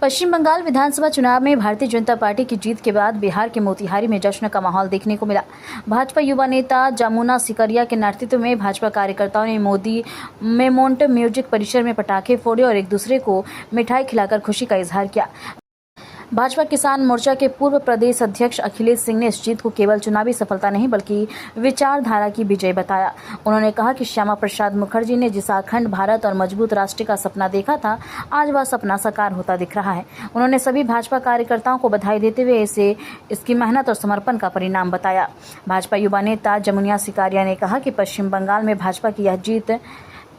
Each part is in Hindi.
पश्चिम बंगाल विधानसभा चुनाव में भारतीय जनता पार्टी की जीत के बाद बिहार के मोतिहारी में जश्न का माहौल देखने को मिला। भाजपा युवा नेता जमुना सिकरिया के नेतृत्व में भाजपा कार्यकर्ताओं ने मोदी मेमोंट म्यूजिक परिसर में पटाखे फोड़े और एक दूसरे को मिठाई खिलाकर खुशी का इजहार किया। भाजपा किसान मोर्चा के पूर्व प्रदेश अध्यक्ष अखिलेश सिंह ने इस जीत को केवल चुनावी सफलता नहीं बल्कि विचारधारा की विजय बताया। उन्होंने कहा कि श्यामा प्रसाद मुखर्जी ने जिस अखंड भारत और मजबूत राष्ट्र का सपना देखा था, आज वह सपना साकार होता दिख रहा है। उन्होंने सभी भाजपा कार्यकर्ताओं को बधाई देते हुए इसे इसकी मेहनत और समर्पण का परिणाम बताया। भाजपा युवा नेता जमुना सिकरिया ने कहा कि पश्चिम बंगाल में भाजपा की यह जीत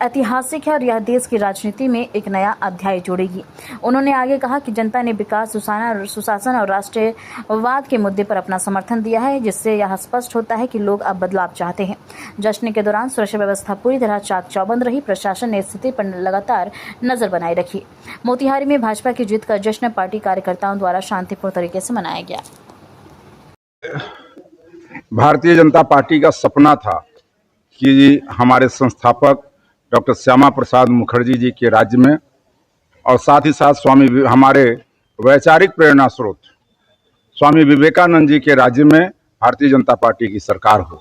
ऐतिहासिक है और यह देश की राजनीति में एक नया अध्याय जोड़ेगी। उन्होंने आगे कहा कि जनता ने विकास, सुशासन और राष्ट्रवाद के मुद्दे पर अपना समर्थन दिया है, जिससे यह स्पष्ट होता है कि लोग अब बदलाव चाहते हैं। जश्न के दौरान सुरक्षा व्यवस्था पूरी तरह चाक चौबंद रही। प्रशासन ने स्थिति पर लगातार नजर बनाए रखी। मोतिहारी में भाजपा की जीत का जश्न पार्टी कार्यकर्ताओं द्वारा शांतिपूर्ण तरीके से मनाया गया। भारतीय जनता पार्टी का सपना था कि हमारे संस्थापक डॉक्टर श्यामा प्रसाद मुखर्जी जी के राज्य में और साथ ही साथ हमारे वैचारिक प्रेरणा स्रोत स्वामी विवेकानंद जी के राज्य में भारतीय जनता पार्टी की सरकार हो।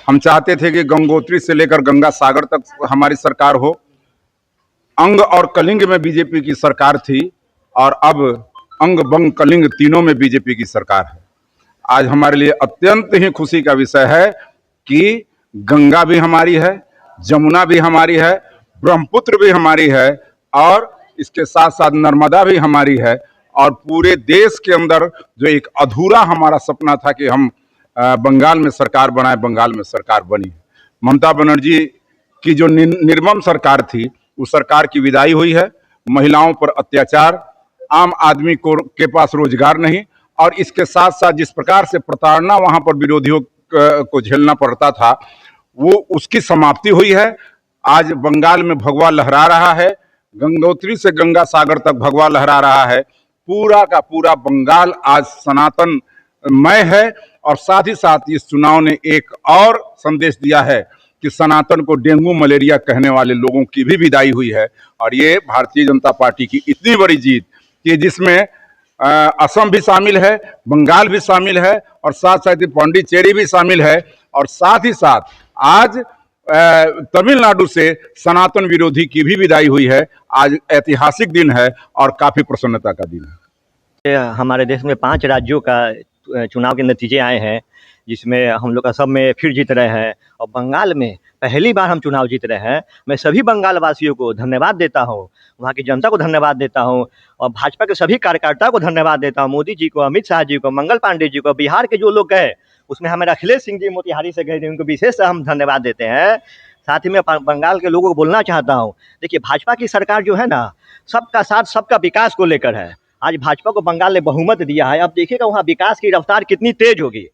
हम चाहते थे कि गंगोत्री से लेकर गंगा सागर तक हमारी सरकार हो। अंग और कलिंग में बीजेपी की सरकार थी और अब अंग बंग कलिंग तीनों में बीजेपी की सरकार है। आज हमारे लिए अत्यंत ही खुशी का विषय है कि गंगा भी हमारी है, जमुना भी हमारी है, ब्रह्मपुत्र भी हमारी है और इसके साथ साथ नर्मदा भी हमारी है। और पूरे देश के अंदर जो एक अधूरा हमारा सपना था कि हम बंगाल में सरकार बनाए, बंगाल में सरकार बनी। ममता बनर्जी की जो निर्मम सरकार थी, उस सरकार की विदाई हुई है। महिलाओं पर अत्याचार, आम आदमी के पास रोजगार नहीं और इसके साथ साथ जिस प्रकार से प्रताड़ना वहां पर विरोधियों को झेलना पड़ता था, वो उसकी समाप्ति हुई है। आज बंगाल में भगवा लहरा रहा है, गंगोत्री से गंगा सागर तक भगवा लहरा रहा है। पूरा का पूरा बंगाल आज सनातनमय है और साथ ही साथ इस चुनाव ने एक और संदेश दिया है कि सनातन को डेंगू मलेरिया कहने वाले लोगों की भी विदाई हुई है। और ये भारतीय जनता पार्टी की इतनी बड़ी जीत कि जिसमें असम भी शामिल है, बंगाल भी शामिल है और साथ साथ पांडिचेरी भी शामिल है और साथ ही साथ आज तमिलनाडु से सनातन विरोधी की भी विदाई हुई है। आज ऐतिहासिक दिन है और काफी प्रसन्नता का दिन है। हमारे देश में 5 राज्यों का चुनाव के नतीजे आए हैं, जिसमें हम लोग असम में फिर जीत रहे हैं और बंगाल में पहली बार हम चुनाव जीत रहे हैं। मैं सभी बंगाल वासियों को धन्यवाद देता हूं, वहाँ की जनता को धन्यवाद देता हूं और भाजपा के सभी कार्यकर्ताओं को धन्यवाद देता हूं। मोदी जी को, अमित शाह जी को, मंगल पांडे जी को, बिहार के जो लोग गए उसमें हमारे अखिलेश सिंह जी मोतिहारी से गए थे, उनको विशेष हम धन्यवाद देते हैं। साथ ही मैं बंगाल के लोगों को बोलना चाहता हूँ, देखिए भाजपा की सरकार जो है ना, सबका साथ सबका विकास को लेकर है। आज भाजपा को बंगाल ने बहुमत दिया है। अब देखिएगा वहाँ विकास की रफ्तार कितनी तेज होगी।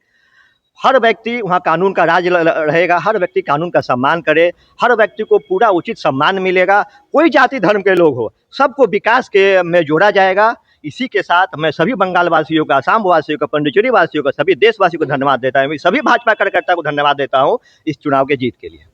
हर व्यक्ति वहाँ कानून का राज रहेगा, हर व्यक्ति कानून का सम्मान करे, हर व्यक्ति को पूरा उचित सम्मान मिलेगा। कोई जाति धर्म के लोग हो, सबको विकास के में जोड़ा जाएगा। इसी के साथ मैं सभी बंगाल वासियों का, असम वासियों का, पांडिचेरी वासियों का, सभी देशवासियों को धन्यवाद देता हूँ। सभी भाजपा कार्यकर्ता को धन्यवाद देता हूँ इस चुनाव के जीत के लिए।